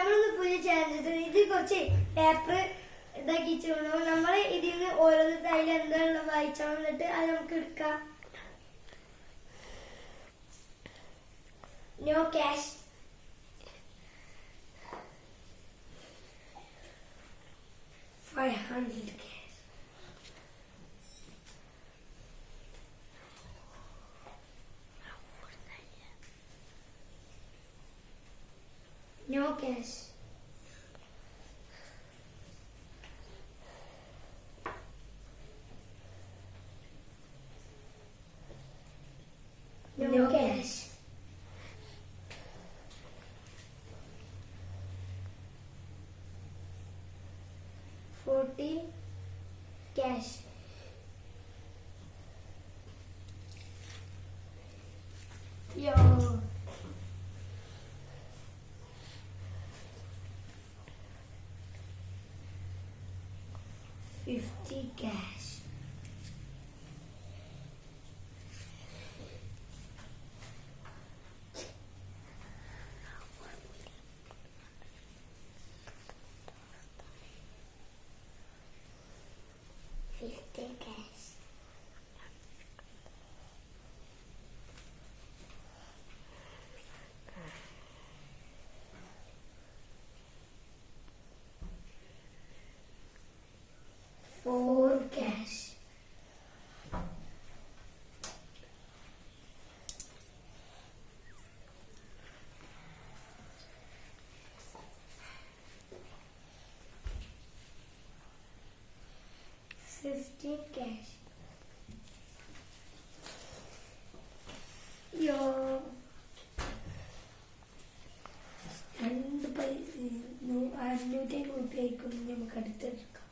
നമ്മളൊന്ന് പുതിയ ചാനൽ ഇത് കുറച്ച് പേപ്പർ ഇതാക്കി വെച്ചോളൂ. നമ്മൾ ഇതിന്ന് ഓരോന്ന് അതിൽ എന്താണുള്ള വായിച്ചോളം എന്നിട്ട് അത് നമുക്ക് എടുക്കാം. No cash. $500 cash. No cash. No cash. $40 cash. Yo. $50 cash. $4 cash. $50 cash. Yo. രണ്ട് പൈസ 500 രൂപയ്ക്കും നമുക്ക് അടുത്തെടുക്കാം.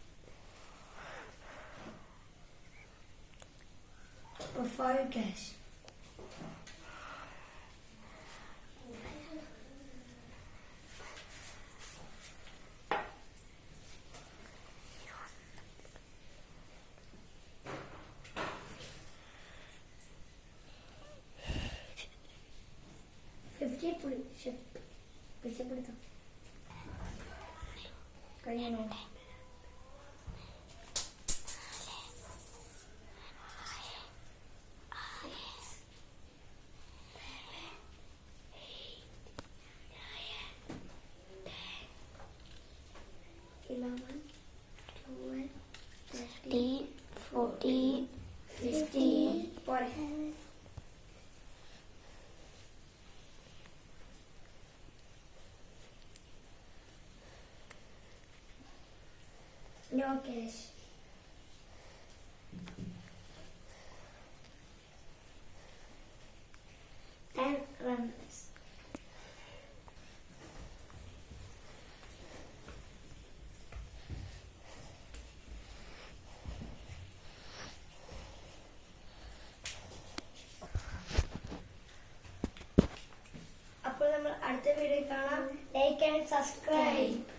5 cash. പിടിച്ചെടുത്തോ കഴിയണോ? $13, $14, $15. No cash. And runs. അപ്പോൾ നമ്മൾ അടുത്ത വീഡിയോ കാണാം. Like and subscribe.